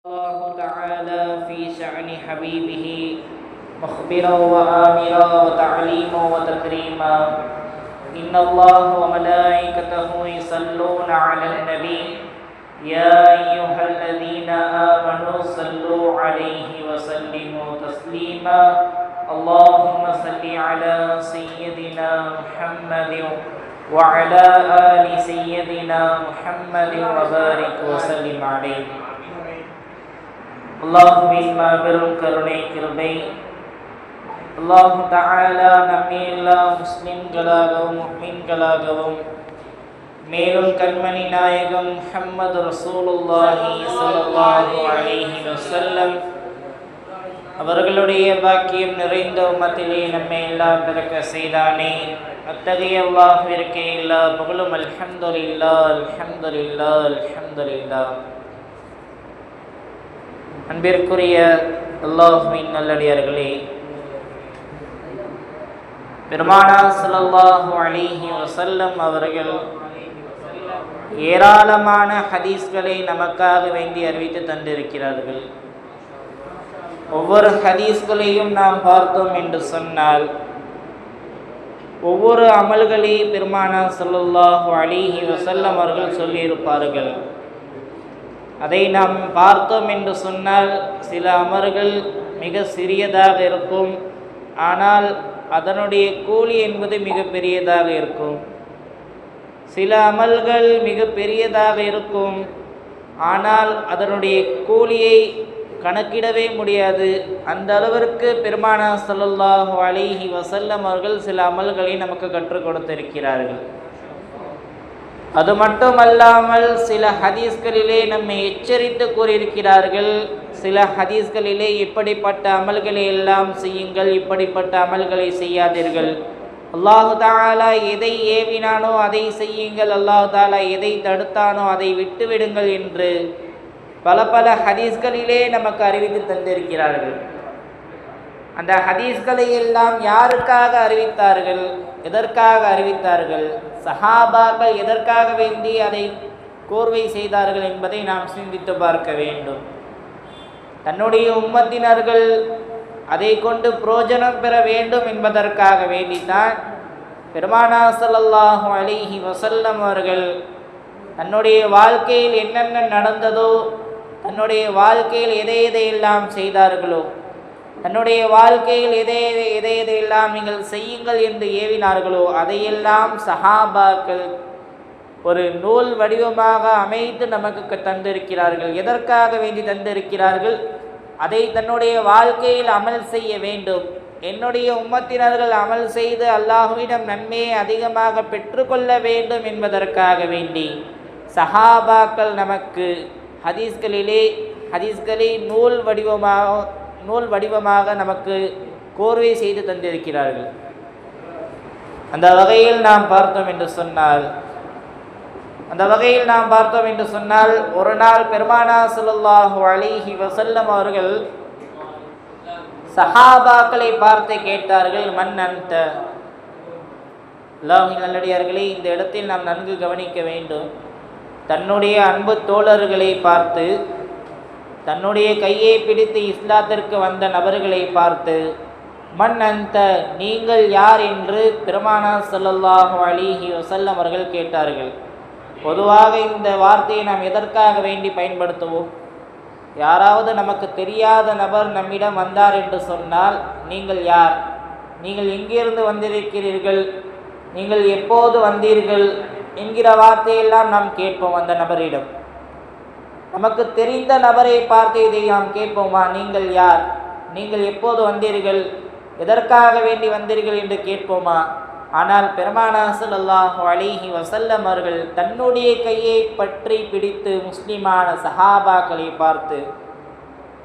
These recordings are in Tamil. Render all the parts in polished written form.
الله تعالى في شأن حبيبه مخبرا وآمرا وتعليما وتكريما إن الله وملائكته يصلون على النبي يا أيها الذين آمنوا صلوا عليه وسلموا تسليما اللهم صل على سيدنا محمد وعلى آل سيدنا محمد وبارك وسلم عليه. அல்லாஹுவின் மாபெரும் கருணை கிருபை அல்லாஹு தஆலா நம்மை எல்லா முஸ்லிம்களாகவும் முஃமின்களாகவும் மேலும் கண்மணி நாயகம் முஹம்மது ரசூலுல்லாஹி ஸல்லல்லாஹு அலைஹி வஸல்லம் அவர்களுடைய பாக்கியம் நிறைந்த உம்மத்திலே நம்மை எல்லாம் பிறக்க செய்தானே. அத்தகைய அல்லாஹ்விற்கே எல்லா புகழும். அல்ஹம்துலில்லாஹ் அல்ஹம்துலில்லாஹ் அல்ஹம்துலில்லாஹ். அன்பிற்குரிய அல்லாஹ்வின் நல்லடியார்களே, பெருமானார் ஸல்லல்லாஹு அலைஹி வஸல்லம் அவர்கள் ஏராளமான ஹதீஸ்களை நமக்காக வேண்டி அறிவித்து தந்திருக்கிறார்கள். ஒவ்வொரு ஹதீஸ்களையும் நாம் பார்த்தோம் என்று சொன்னால் ஒவ்வொரு அமல்களை பெருமானார் ஸல்லல்லாஹு அலைஹி வஸல்லம் அவர்கள் சொல்லியிருப்பார்கள். அதை நாம் பார்த்தோம் என்று சொன்னால் சில அமல்கள் மிக சிறியதாக இருக்கும், ஆனால் அதனுடைய கூலி என்பது மிக பெரியதாக இருக்கும். சில அமல்கள் மிக பெரியதாக இருக்கும், ஆனால் அதனுடைய கூலியை கணக்கிடவே முடியாது. அந்த அளவிற்கு பெருமானார் ஸல்லல்லாஹு அலைஹி வஸல்லம் அவர்கள் சில அமல்களை நமக்கு கற்றுக் கொடுத்திருக்கிறார்கள். அது மட்டுமல்லாமல் சில ஹதீஸ்களிலே நம்மை எச்சரித்து கூறியிருக்கிறார்கள். சில ஹதீஸ்களிலே இப்படிப்பட்ட அமல்களை எல்லாம் செய்யுங்கள், இப்படிப்பட்ட அமல்களை செய்யாதீர்கள். அல்லாஹு தஆலா எதை ஏவினானோ அதை செய்யுங்கள், அல்லாஹு தஆலா எதை தடுத்தானோ அதை விட்டுவிடுங்கள் என்று பல பல ஹதீஸ்களிலே நமக்கு அறிவித்து தந்திருக்கிறார்கள். அந்த ஹதீஸ்களை எல்லாம் யாருக்காக அறிவித்தார்கள், எதற்காக அறிவித்தார்கள், சஹாபாக்கள் எதற்காக வேண்டி அதை கோர்வை செய்தார்கள் என்பதை நாம் சிந்தித்து பார்க்க வேண்டும். தன்னுடைய உம்மத்தினர்கள் அதை கொண்டு பிரயோஜனம் பெற வேண்டும் என்பதற்காக வேண்டித்தான் பெருமானார் ஸல்லல்லாஹு அலைஹி வஸல்லம் அவர்கள் தன்னுடைய வாழ்க்கையில் என்னென்ன நடந்ததோ, தன்னுடைய வாழ்க்கையில் எதையெல்லாம் செய்தார்களோ, தன்னுடைய வாழ்க்கையில் எதையெல்லாம் நீங்கள் செய்யுங்கள் என்று ஏவினார்களோ அதையெல்லாம் சஹாபாக்கள் ஒரு நூல் வடிவமாக அமைத்து நமக்கு தந்திருக்கிறார்கள். எதற்காக வேண்டி தந்திருக்கிறார்கள்? அதை தன்னுடைய வாழ்க்கையில் அமல் செய்ய வேண்டும். என்னுடைய உம்மத்தினர்கள் அமல் செய்து அல்லாஹ்விடம் நன்மையை அதிகமாக பெற்றுக்கொள்ள வேண்டும் என்பதற்காக வேண்டி சஹாபாக்கள் நமக்கு ஹதீஸ்களை நூல் வடிவமாக நமக்கு கோர்வை செய்து தந்திருக்கிறார்கள். அந்த வகையில் நாம் பார்த்தோம் என்று சொன்னால் ஒரு நாள் பெருமானார் ஸல்லல்லாஹு அலைஹி வஸல்லம் அவர்கள் சஹாபாக்களை பார்த்து கேட்டார்கள், மன் அன்த? அல்லாஹ்வின் நல்லடியார்களே, இந்த இடத்தில் நாம் நன்கு கவனிக்க வேண்டும். தன்னுடைய அன்பு தோழர்களை பார்த்து, தன்னுடைய கையை பிடித்து இஸ்லாத்திற்கு வந்த நபர்களை பார்த்து மன் அன்த, நீங்கள் யார் என்று பெருமானார் ஸல்லல்லாஹு அலைஹி வஸல்லம் அவர்கள் கேட்டார்கள். பொதுவாக இந்த வார்த்தையை நாம் எதற்காக வேண்டி பயன்படுத்துவோம்? யாராவது நமக்கு தெரியாத நபர் நம்மிடம் வந்தார் என்று சொன்னால், நீங்கள் யார், நீங்கள் எங்கிருந்து வந்திருக்கிறீர்கள், நீங்கள் எப்போது வந்தீர்கள் என்கிற வார்த்தையெல்லாம் நாம் கேட்போம் அந்த நபரிடம். நமக்கு தெரிந்த நபரை பார்த்து இதை நாம் கேட்போமா? நீங்கள் யார், நீங்கள் எப்போது வந்தீர்கள், எதற்காக வேண்டி வந்தீர்கள் என்று கேட்போமா? ஆனால் பெருமானார் ஸல்லல்லாஹு அலைஹி வஸல்லம் அவர்கள் தன்னுடைய கையை பற்றி பிடித்து முஸ்லிமான சஹாபாக்களை பார்த்து,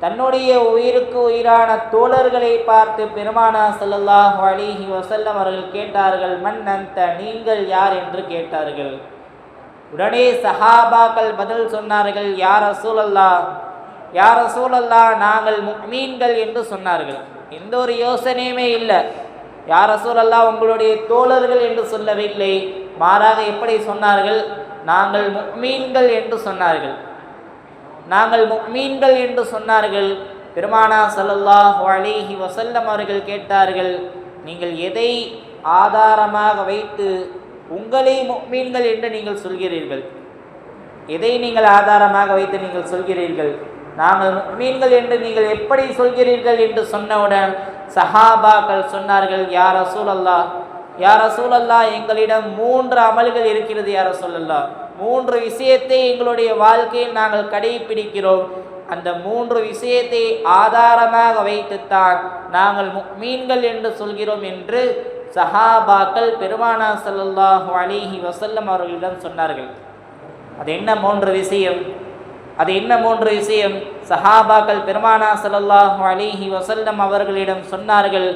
தன்னுடைய உயிருக்கு உயிரான தோழர்களை பார்த்து பெருமானார் ஸல்லல்லாஹு அலைஹி வஸல்லம் அவர்கள் கேட்டார்கள், மன் அன்த, நீங்கள் யார் என்று கேட்டார்கள். உடனே சஹாபாக்கள் பதில் சொன்னார்கள், யா ரசூலல்லாஹ், யா ரசூலல்லாஹ், நாங்கள் முஃமின்கள் என்று சொன்னார்கள். எந்த ஒரு யோசனையுமே இல்லை. யா ரசூலல்லாஹ், உங்களுடைய தோழர்கள் என்று சொல்லவில்லை, மாறாக எப்படி சொன்னார்கள், நாங்கள் முஃமின்கள் என்று சொன்னார்கள். நாங்கள் முஃமின்கள் என்று சொன்னார்கள். பெருமானார் ஸல்லல்லாஹு அலைஹி வஸல்லம் அவர்கள் கேட்டார்கள், நீங்கள் எதை ஆதாரமாக வைத்து உங்களை முஃமின்கள் என்று நீங்கள் சொல்கிறீர்கள்? எதை நீங்கள் ஆதாரமாக வைத்து நீங்கள் சொல்கிறீர்கள்? நாங்கள் முஃமின்கள் என்று நீங்கள் எப்படி சொல்கிறீர்கள் என்று சொன்னவுடன் சஹாபாக்கள் சொன்னார்கள், யா ரசூலல்லாஹ், யா ரசூலல்லாஹ், எங்களிடம் 3 அமல்கள் இருக்கிறது யா ரசூலல்லாஹ். 3 விஷயத்தை எங்களுடைய வாழ்க்கையில் நாங்கள் கடைபிடிக்கிறோம். அந்த 3 விஷயத்தை ஆதாரமாக வைத்துத்தான் நாங்கள் முஃமின்கள் என்று சொல்கிறோம் என்று சஹாபாக்கள் பெருமானார் ஸல்லல்லாஹு அலைஹி வஸல்லம் அவர்களிடம் சொன்னார்கள். அது என்ன 3 விஷயம்? அது என்ன 3 விஷயம்? சஹாபாக்கள் பெருமானார் ஸல்லல்லாஹு அலைஹி வஸல்லம் அவர்களிடம் சொன்னார்கள்,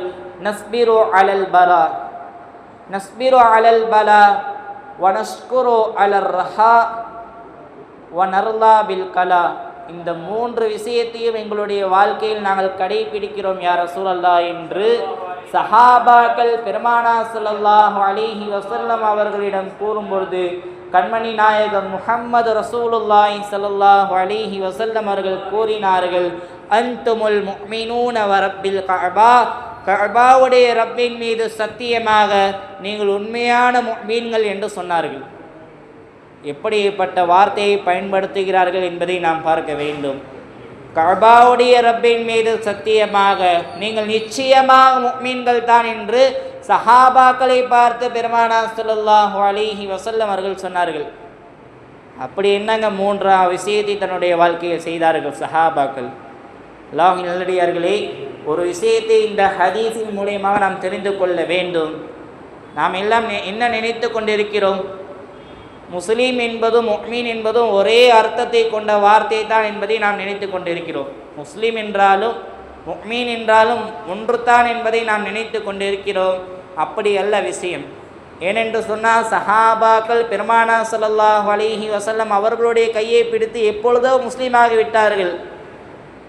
நஸ்பிரு அலல் பலா, நஸ்பிரு அலல் பலா வ நஷ்குரு அலர் ரஹா வ நர்லா பில் கலா. இந்த 3 விஷயத்தையும் எங்களுடைய வாழ்க்கையில் நாங்கள் கடைபிடிக்கிறோம் யா ரசூலல்லாஹ் என்று சஹாபாக்கள் பெருமானார் ஸல்லல்லாஹு அலைஹி வஸல்லம் அவர்களிடம் கூறும்பொழுது கண்மணி நாயகம் முஹம்மது ரசூலுல்லாஹி ஸல்லல்லாஹு அலைஹி வஸல்லம் அவர்கள் கூறினார்கள், அன்துமுல் முஃமினூன வ ரப்பில் கஅபா, கஅபாவுடைய ரப்பின் மீது சத்தியமாக நீங்கள் உண்மையான முஃமின்கள் என்று சொன்னார்கள். எப்படிப்பட்ட வார்த்தையை பயன்படுத்துகிறார்கள் என்பதை நாம் பார்க்க வேண்டும். கஅபாவுடைய ரப்பின் மீது சத்தியமாக நீங்கள் நிச்சயமாக முஃமின்கள் தான் என்று சஹாபாக்களை பார்த்து பெருமானார் ஸல்லல்லாஹு அலைஹி வஸல்லம் அவர்கள் சொன்னார்கள். அப்படி என்னங்க 3 விஷயத்தை தன்னுடைய வாழ்க்கையில் செய்தார்கள் சஹாபாக்கள்? அல்லாஹ்வின் நல்லடியார்களே, ஒரு விஷயத்தை இந்த ஹதீஸின் மூலமாக நாம் தெரிந்து கொள்ள வேண்டும். நாம் எல்லாம் என்ன நினைத்து கொண்டிருக்கிறோம்? முஸ்லீம் என்பதும் முஃமின் என்பதும் ஒரே அர்த்தத்தை கொண்ட வார்த்தை தான் என்பதை நாம் நினைத்து கொண்டிருக்கிறோம். முஸ்லீம் என்றாலும் முஃமின் என்றாலும் ஒன்று தான் என்பதை நாம் நினைத்து கொண்டிருக்கிறோம். அப்படி அல்ல விஷயம். ஏனென்று சொன்னால் சஹாபாக்கள் பெருமானார் ஸல்லல்லாஹு அலைஹி வஸல்லம் அவர்களுடைய கையை பிடித்து எப்பொழுதோ முஸ்லீமாகி விட்டார்கள்.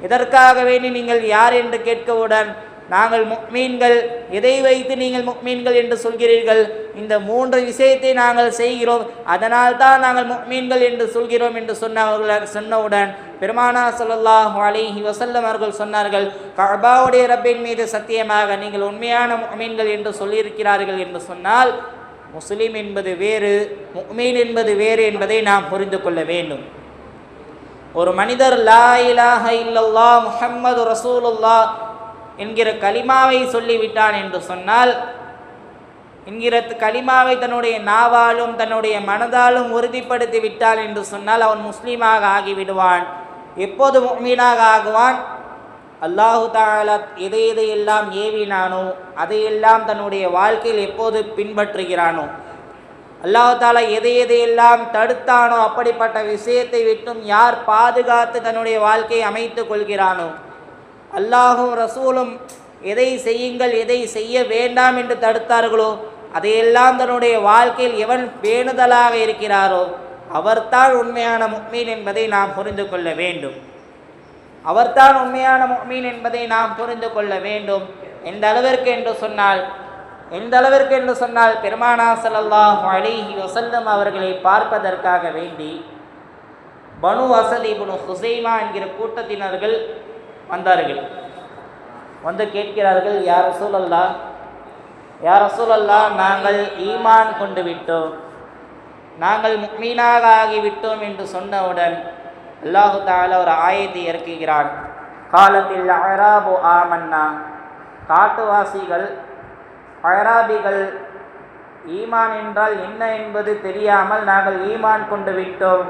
இதற்காக வேண்டி நீங்கள் யார் என்று கேட்கவுடன் நாங்கள் முஃமின்கள், எதை வைத்து நீங்கள் முஃமின்கள் என்று சொல்கிறீர்கள்? இந்த 3 விஷயத்தை நாங்கள் செய்கிறோம், அதனால் தான் நாங்கள் முஃமின்கள் என்று சொல்கிறோம் என்று சொன்னவுடன் பெருமானார் ஸல்லல்லாஹு அலைஹி வஸல்லம் அவர்கள் சொன்னார்கள், கஅபாவுடைய ரப்பின் மீது சத்தியமாக நீங்கள் உண்மையான முஃமின்கள் என்று சொல்லியிருக்கிறார்கள் என்று சொன்னால் முஸ்லிம் என்பது வேறு, முஃமின் என்பது வேறு என்பதை நாம் புரிந்து கொள்ள வேண்டும். ஒரு மனிதர் லா இலாஹ இல்லல்லாஹ் முஹம்மது ரசூலுல்லாஹ் என்கிற கலிமாவை சொல்லிவிட்டான் என்று சொன்னால், என்கிற கலிமாவை தன்னுடைய நாவாலும் தன்னுடைய மனதாலும் உறுதிப்படுத்தி விட்டான் என்று சொன்னால் அவன் முஸ்லீமாக ஆகிவிடுவான். எப்போது முஃமினாக ஆகுவான்? அல்லாஹு தஆலா எதையெல்லாம் ஏவினானோ அதையெல்லாம் தன்னுடைய வாழ்க்கையில் எப்போது பின்பற்றுகிறானோ, அல்லாஹு தஆலா எதையெல்லாம் தடுத்தானோ அப்படிப்பட்ட விஷயத்தை விட்டும் யார் பாதுகாத்து தன்னுடைய வாழ்க்கையை அமைத்து கொள்கிறானோ, அல்லாஹும் ரசூலும் எதை செய்யுங்கள் எதை செய்ய வேண்டாம் என்று தடுத்தார்களோ அதையெல்லாம் தன்னுடைய வாழ்க்கையில் எவன் பேணுதலாக இருக்கிறாரோ அவர்தான் உண்மையான முஃமின் என்பதை நாம் புரிந்து கொள்ள வேண்டும். அவர்தான் உண்மையான முஃமின் என்பதை நாம் புரிந்து கொள்ள வேண்டும். எந்த அளவிற்கு என்று சொன்னால் பெருமானார் ஸல்லல்லாஹு அலைஹி வஸல்லம் அவர்களை பார்ப்பதற்காக வேண்டி பனு அஸத் இப்னு ஹுஸைமா என்கிற கூட்டத்தினர்கள் வந்தார்கள். வந்து கேட்கிறார்கள், யா ரசூலல்லாஹ், யா ரசூலல்லாஹ், நாங்கள் ஈமான் கொண்டு விட்டோம், நாங்கள் முஃமினாக ஆகிவிட்டோம் என்று சொன்னவுடன் அல்லாஹு தஆலா ஒரு ஆயத்தை இறக்குகிறான். காலத்தில் அராபு ஆமன்னா, காட்டுவாசிகள் அராபிகள் ஈமான் என்றால் என்ன என்பது தெரியாமல் நாங்கள் ஈமான் கொண்டு விட்டோம்,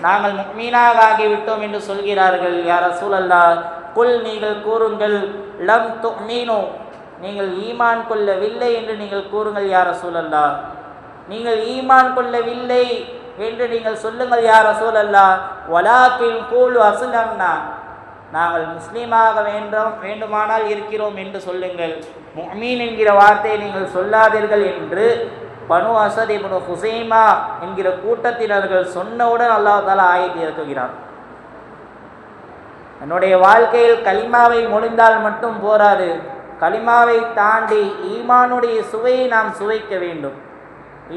நாங்கள் முஃமினாக ஆகிவிட்டோம் என்று சொல்கிறார்கள். யா ரசூலல்லாஹ், குல், நீங்கள் கூறுங்கள், லம் துஅ்மினு, நீங்கள் ஈமான் கொள்ளவில்லை என்று நீங்கள் கூறுங்கள் யா ரசூலல்லாஹ். நீங்கள் ஈமான் கொள்ளவில்லை என்று நீங்கள் சொல்லுங்கள் யா ரசூலல்லாஹ். வலாக்கின் கூலு அஸ்லம்னா, நாங்கள் முஸ்லீமாக வேண்டுமானால் இருக்கிறோம் என்று சொல்லுங்கள், முஃமின் என்கிற வார்த்தையை நீங்கள் சொல்லாதீர்கள் என்று பனு அஸத் இப்னு ஹுஸைமா என்கிற கூட்டத்தினர்கள் சொன்னவுடன் அல்லாஹ் தஆலா ஆயத்தை இறக்குகிறான். என்னுடைய வாழ்க்கையில் கலிமாவை மொழிந்தால் மட்டும் போராது, கலிமாவை தாண்டி ஈமானுடைய சுவையை நாம் சுவைக்க வேண்டும்.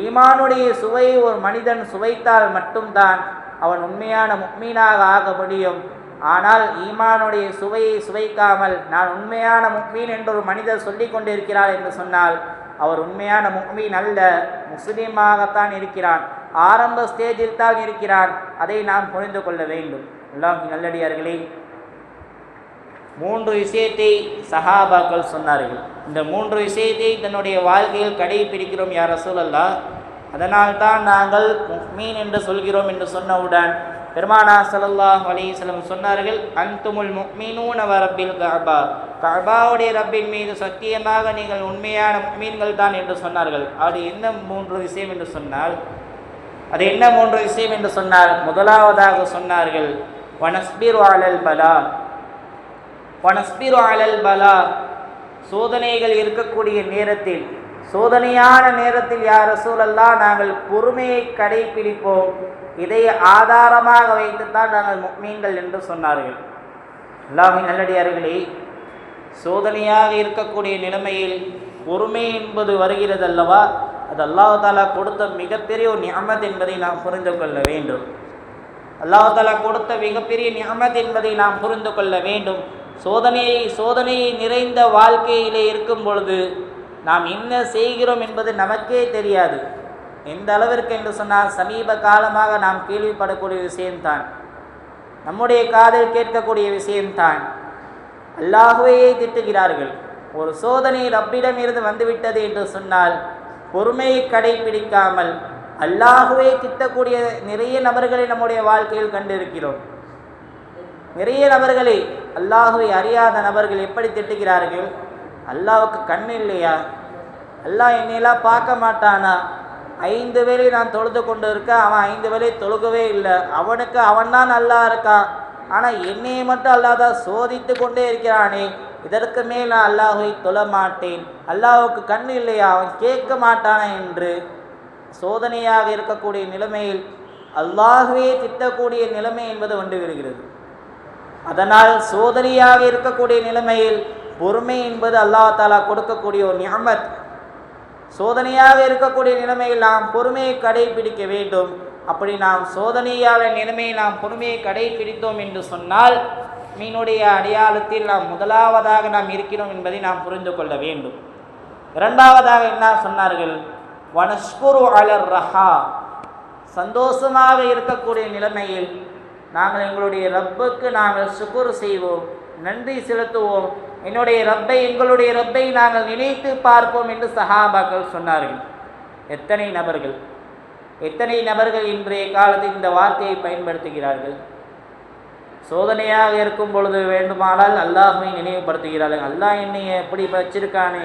ஈமானுடைய சுவையை ஒரு மனிதன் சுவைத்தால் மட்டும்தான் அவன் உண்மையான முக்மீனாக ஆக முடியும். ஆனால் ஈமானுடைய சுவையை சுவைக்காமல் நான் உண்மையான முக்மீன் என்று ஒரு மனிதர் சொல்லி கொண்டிருக்கிறார் என்று சொன்னால் அவர் உண்மையான முக்மீன் அல்ல, முஸ்லீமாகத்தான் இருக்கிறான், ஆரம்ப ஸ்டேஜில் தான் இருக்கிறான். அதை நாம் புரிந்து கொள்ள வேண்டும். அல்லாஹ்வின் நல்லடியார்களே, 3 விஷயத்தை சஹாபாக்கள் சொன்னார்கள். இந்த 3 விஷயத்தை தன்னுடைய வாழ்க்கையில் கடைபிடிக்கிறோம் யா ரசூலல்லாஹ், அதனால்தான் நாங்கள் முஃமின் என்று சொல்கிறோம் என்று சொன்னவுடன் பெருமானார் ஸல்லல்லாஹு அலைஹி வஸல்லம் சொன்னார்கள், அன்துமுல் முஃமினூன வ ரப்பில் கஅபா, கஅபாவுடைய ரப்பின் மீது சத்தியமாக நீங்கள் உண்மையான முஃமின்கள் தான் என்று சொன்னார்கள். அது என்ன 3 விஷயம் என்று சொன்னால், அது என்ன 3 விஷயம் என்று சொன்னால், முதலாவதாக சொன்னார்கள் வனஸ்பிரு அலல் பலா, வனஸ்பிரு அலல் பலா, சோதனைகள் இருக்கக்கூடிய நேரத்தில், சோதனையான நேரத்தில் யா ரசூலல்லாஹ் நாங்கள் பொறுமையை கடைபிடிப்போம், இதை ஆதாரமாக வைத்துத்தான் நாங்கள் முஃமின்கள் என்று சொன்னார்கள். அல்லாஹ்வின் நல்லடியார்களே, சோதனையாக இருக்கக்கூடிய நிலைமையில் பொறுமை என்பது வருகிறது அல்லவா, அது அல்லாஹ் தஆலா கொடுத்த மிகப்பெரிய ஒரு நிஅமத் என்பதை நாம் புரிந்து கொள்ள வேண்டும். அல்லாஹ் தஆலா கொடுத்த மிகப்பெரிய நிஅமத் என்பதை நாம் புரிந்து கொள்ள வேண்டும். சோதனையை நிறைந்த வாழ்க்கையிலே இருக்கும் பொழுது நாம் என்ன செய்கிறோம் என்பது நமக்கே தெரியாது. எந்த அளவிற்கு என்று சொன்னால், சமீப காலமாக நாம் கேள்விப்படக்கூடிய விஷயம்தான், நம்முடைய காதில் கேட்கக்கூடிய விஷயம்தான், அல்லாஹ்வையே திட்டுகிறார்கள். ஒரு சோதனை ரப்பிடம் இருந்து வந்துவிட்டது என்று சொன்னால் பொறுமையை கடைபிடிக்காமல் அல்லாஹ்வை திட்டக்கூடிய நிறைய நபர்களை நம்முடைய வாழ்க்கையில் கண்டிருக்கிறோம். நிறைய நபர்களை, அல்லாஹ்வை அறியாத நபர்கள் எப்படி திட்டுகிறார்கள், அல்லாஹ்வுக்கு கண் இல்லையா, அல்லாஹ் என்னையெல்லாம் பார்க்க மாட்டானா, 5 வேளை நான் தொழுது கொண்டு இருக்கேன், அவன் 5 வேளை தொழுகவே இல்லை, அவனுக்கு அவன்தான் அல்லாஹ் இருக்கான், ஆனால் என்னையை மட்டும் அல்லாஹ் தான் சோதித்து கொண்டே இருக்கிறானே, இதற்கு மேல் நான் அல்லாஹ்வை தொழ மாட்டேன், அல்லாஹ்வுக்கு கண் இல்லையா, அவன் கேட்க மாட்டானே என்று சோதனையாக இருக்கக்கூடிய நிலைமையில் அல்லாஹ்வே திட்டக்கூடிய நிலைமை என்பது வந்து விடுகிறது. அதனால் சோதனையாக இருக்கக்கூடிய நிலைமையில் பொறுமை என்பது அல்லாஹ் தஆலா கொடுக்கக்கூடிய ஒரு நிஅமத். சோதனையாக இருக்கக்கூடிய நிலைமையில் நாம் பொறுமையை கடைபிடிக்க வேண்டும். அப்படி நாம் சோதனையால நிலைமையை நாம் பொறுமையை கடைபிடித்தோம் என்று சொன்னால் மீனுடைய அடையாளத்தில் நாம் முதலாவதாக நாம் இருக்கிறோம் என்பதை நாம் புரிந்து கொள்ள வேண்டும். இரண்டாவதாக என்ன சொன்னார்கள், வனஷ்குரு அலர் ரஹா, சந்தோஷமாக இருக்கக்கூடிய நிலைமையில் நாங்கள் எங்களுடைய ரப்புக்கு நாங்கள் சுக்குர் செய்வோம், நன்றி செலுத்துவோம், எங்களுடைய ரப்பை நாங்கள் நினைத்து பார்ப்போம் என்று சஹாபாக்கள் சொன்னார்கள். எத்தனை நபர்கள் இன்றைய காலத்தில் இந்த வார்த்தையை பயன்படுத்துகிறார்கள்? சோதனையாக இருக்கும் பொழுது வேண்டுமானால் அல்லாஹ்வை நினைவுபடுத்துகிறார்கள். அல்லாஹ் என்னை எப்படி வச்சிருக்கானே,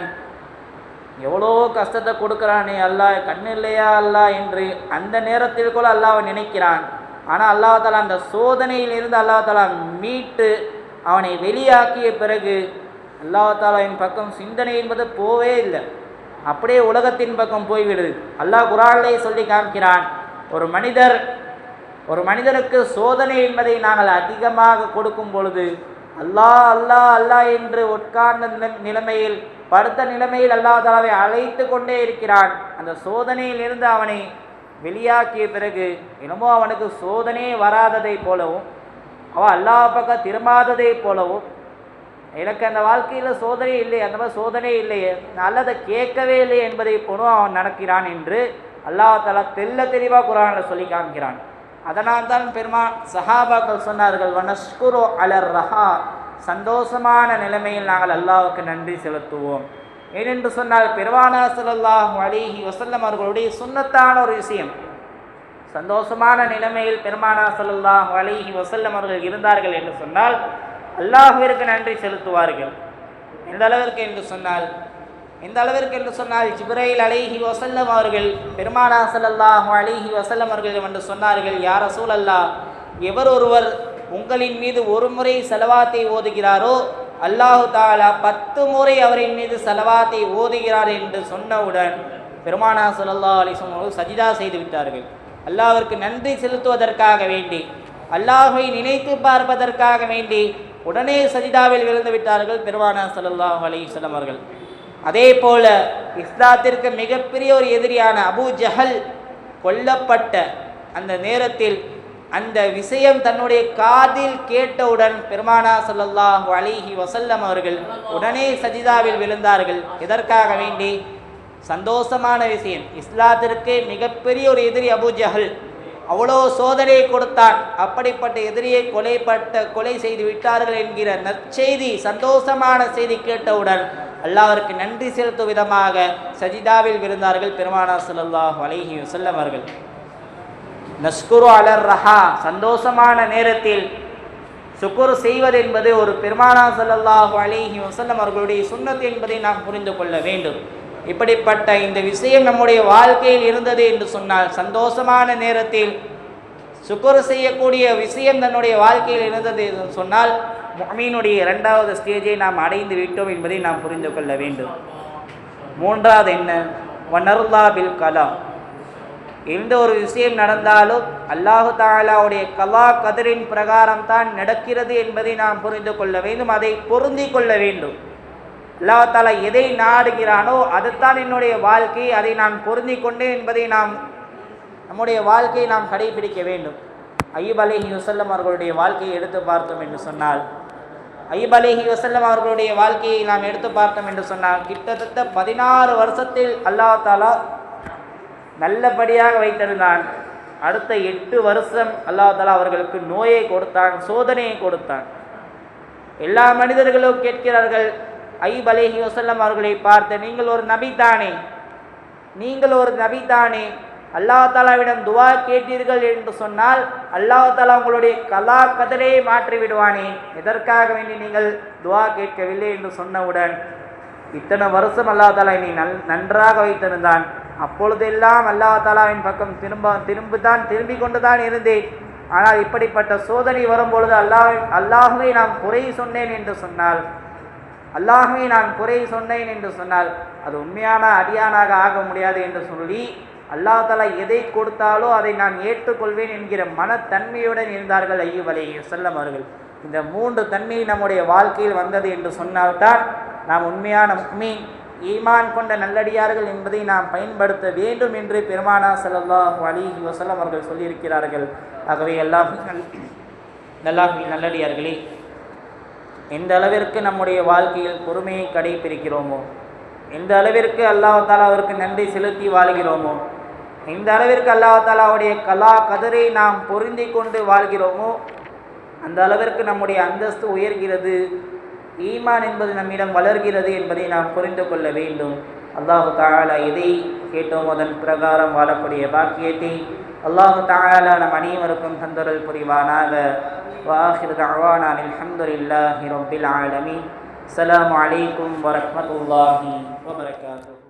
எவ்வளோ கஷ்டத்தை கொடுக்குறானே, அல்லாஹ் கண்ணு இல்லையா அல்லாஹ் என்று அந்த நேரத்தில் கூட அல்லாஹ்வை நினைக்கிறான். ஆனால் அல்லாஹ் தஆலா அந்த சோதனையிலிருந்து அல்லாஹ் தஆலா மீட்டு அவனை வெளியாக்கிய பிறகு அல்லாஹ் தஆலாவின் பக்கம் சிந்தனை என்பது போவே இல்லை, அப்படியே உலகத்தின் பக்கம் போய்விடுது. அல்லாஹ் குர்ஆனிலே சொல்லி காமிக்கிறான், ஒரு மனிதருக்கு சோதனை என்பதை நாங்கள் அதிகமாக கொடுக்கும் பொழுது அல்லாஹ் அல்லாஹ் அல்லாஹ் என்று உட்கார்ந்த நிலைமையில், படுத்த நிலைமையில் அல்லாஹ் தஆலாவை அழைத்து கொண்டே இருக்கிறான். அந்த சோதனையிலிருந்து அவனை வெளியாக்கிய பிறகு என்னமோ அவனுக்கு சோதனையே வராததை போலவும், அவன் அல்லாஹ் பக்கம் திரும்பாததை போலவும், எனக்கு அந்த வாழ்க்கையில் சோதனை இல்லை, அந்த மாதிரி சோதனை இல்லையே, நான் அதை கேட்கவே இல்லை என்பதை போலும் அவன் நடக்கிறான் என்று அல்லாஹ் தஆலா தெளிவாக குர்ஆனில் சொல்லி காமிக்கிறான். அதனால் தான் சஹாபாக்கள் சொன்னார்கள், வனஷ்குரு அலர் ரஹா, சந்தோஷமான நிலைமையில் நாங்கள் அல்லாஹ்வுக்கு நன்றி செலுத்துவோம். ஏனென்று சொன்னால் பெருமானார் ஸல்லல்லாஹு அலைஹி வஸல்லம் அவர்களுடைய சுன்னத்தான ஒரு விஷயம், சந்தோஷமான நிலைமையில் பெருமானார் ஸல்லல்லாஹு அலைஹி வஸல்லம் அவர்கள் இருந்தார்கள் என்று சொன்னால் அல்லாஹ்விற்கு நன்றி செலுத்துவார்கள். எந்த அளவிற்கு என்று சொன்னால் ஜிப்ரீல் அலைஹி வஸல்லம் அவர்கள் பெருமானார் ஸல்லல்லாஹு அலைஹி வஸல்லம் அவர்கள் வந்து சொன்னார்கள், யா ரசூலல்லாஹ், எவர் ஒருவர் உங்களின் மீது ஒரு முறை ஸலவாத்தை ஓதுகிறாரோ அல்லாஹு தஆலா 10 முறை அவரின் மீது ஸலவாத்தை ஓதுகிறார் என்று சொன்னவுடன் பெருமானார் ஸல்லல்லாஹு அலைஹி வஸல்லம் அவர்கள் சஜிதா செய்து விட்டார்கள். அல்லாஹ்விற்கு நன்றி செலுத்துவதற்காக வேண்டி, அல்லாஹ்வை நினைத்து பார்ப்பதற்காக வேண்டி உடனே சஜிதாவில் விழுந்து விட்டார்கள் பெருமானார் ஸல்லல்லாஹு அலைஹி வஸல்லம் அவர்கள். அதே போல இஸ்லாத்திற்கு மிகப்பெரிய ஒரு எதிரியான அபூ ஜஹல் கொல்லப்பட்ட அந்த நேரத்தில் அந்த விஷயம் தன்னுடைய காதில் கேட்டவுடன் பெருமானா ஸல்லல்லாஹு அலைஹி வஸல்லம் அவர்கள் உடனே சஜிதாவில் விழுந்தார்கள். எதற்காக வேண்டி? சந்தோஷமான விஷயம். இஸ்லாத்திற்கு மிகப்பெரிய ஒரு எதிரி அபூ ஜஹல், அவ்வளோ சோதனை கொடுத்தான். அப்படிப்பட்ட எதிரியை கொலை செய்து விட்டார்கள் என்கிற நற்செய்தி, சந்தோஷமான செய்தி கேட்டவுடன் அல்லாஹ்விற்கு நன்றி செலுத்தும் விதமாக சஜிதாவில் விழுந்தார்கள் பெருமானா ஸல்லல்லாஹு அலைஹி வஸல்லம் அவர்கள். நஷ்குரு அலர் ரஹா, சந்தோஷமான நேரத்தில் சுக்குர் செய்வது என்பது ஒரு பெருமானா ஸல்லல்லாஹு அலைஹி வஸல்லம் அவர்களுடைய சுன்னத் என்பதை நாம் புரிந்து கொள்ள வேண்டும். இப்படிப்பட்ட இந்த விஷயம் நம்முடைய வாழ்க்கையில் இருந்தது என்று சொன்னால், சந்தோஷமான நேரத்தில் சுக்குர் செய்யக்கூடிய விஷயம் தன்னுடைய வாழ்க்கையில் இருந்தது என்று சொன்னால், முஃமினுடைய இரண்டாவது ஸ்டேஜை நாம் அடைந்து விட்டோம் என்பதை நாம் புரிந்து கொள்ள வேண்டும். மூன்றாவது என்ன? வனர்லா பில் கலா. எந்த ஒரு விஷயம் நடந்தாலும் அல்லாஹு தஆலாவுடைய கலா கதிரின் பிரகாரம் தான் நடக்கிறது என்பதை நாம் புரிந்து கொள்ள வேண்டும். அதை பொருந்தி கொள்ள வேண்டும். அல்லாஹ் தஆலா எதை நாடுகிறானோ அதுதான் என்னுடைய வாழ்க்கை, அதை நான் பொருந்தி கொண்டேன் என்பதை நம்முடைய வாழ்க்கையை நாம் கடைபிடிக்க வேண்டும். அய்யூப் அலைஹி வஸல்லம் அவர்களுடைய வாழ்க்கையை எடுத்து பார்த்தோம் என்று சொன்னால், அய்யூப் அலைஹி வஸல்லம் அவர்களுடைய வாழ்க்கையை நாம் எடுத்து பார்த்தோம் என்று சொன்னால், கிட்டத்தட்ட 16 வருஷத்தில் அல்லாஹ் தஆலா நல்லபடியாக வைத்திருந்தான். அடுத்த 8 வருஷம் அல்லாஹ் தஆலா அவர்களுக்கு நோயை கொடுத்தான், சோதனையை கொடுத்தான். எல்லா மனிதர்களும் கேட்கிறார்கள் அய்யூப் அலைஹி வஸல்லம் அவர்களை பார்த்து, நீங்கள் ஒரு நபி தானே, நீங்கள் ஒரு நபி தானே, அல்லாஹ் தஆலாவிடம் துவா கேட்டீர்கள் என்று சொன்னால் அல்லாஹ் தஆலா உங்களுடைய கலா கதரை மாற்றி விடுவானே, எதற்காக வேண்டி நீங்கள் துவா கேட்கவில்லை என்று சொன்னவுடன், இத்தனை வருஷம் அல்லாஹ் தஆலா என்னை நன்றாக வைத்திருந்தான், அப்பொழுதெல்லாம் அல்லாஹ் தஆலாவின் பக்கம் திரும்பி கொண்டு தான் இருந்தேன். ஆனால் இப்படிப்பட்ட சோதனை வரும்பொழுது அல்லாஹ்வை நான் குறை சொன்னேன் என்று சொன்னால், அல்லாஹ்வை நான் குறை சொன்னேன் என்று சொன்னால் அது உண்மையான அடியானாக ஆக முடியாது என்று சொல்லி, அல்லாஹ் தஆலா எதை கொடுத்தாலோ அதை நான் ஏற்றுக்கொள்வேன் என்கிற மனத்தன்மையுடன் இருந்தார்கள் அய்யூப் அலைஹி வஸல்லம் அவர்கள். இந்த 3 தன்மை நம்முடைய வாழ்க்கையில் வந்தது என்று சொன்னால்தான் நாம் உண்மையான முஃமின், ஈமான் கொண்ட நல்லடியார்கள் என்பதை நாம் பயன்படுத்த வேண்டும் என்று பெருமானா ஸல்லல்லாஹு அலைஹி வஸல்லம் அவர்கள் சொல்லியிருக்கிறார்கள். ஆகவே அல்லாஹ்வின் நல்லடியார்களே, எந்த அளவிற்கு நம்முடைய வாழ்க்கையில் பொறுமையை கடைபிடிக்கிறோமோ, எந்த அளவிற்கு அல்லாஹ் தஆலாவிற்கு நன்றி செலுத்தி வாழ்கிறோமோ, எந்த அளவிற்கு அல்லாஹ் தஆலாவுடைய கலா கதரை நாம் பொருந்தி கொண்டு வாழ்கிறோமோ, அந்த அளவிற்கு நம்முடைய அந்தஸ்து உயர்கிறது, ஈமான் என்பது நம்மிடம் வளர்கிறது என்பதை நாம் புரிந்து கொள்ள வேண்டும். அல்லாஹு தஆலா எதை கேட்டோம் அதன் பிரகாரம் வாழக்கூடிய பாக்கியத்தை அல்லாஹு தஆலா நம் அனைவருக்கும் தந்தருள் புரிவானாக. வஆகிரு தஅவானா அல்ஹம்துலில்லாஹி ரப்பில் ஆலமீன். அஸ்ஸலாமு அலைக்கும் வரஹ்மத்துல்லாஹி வபரகாத்துஹு.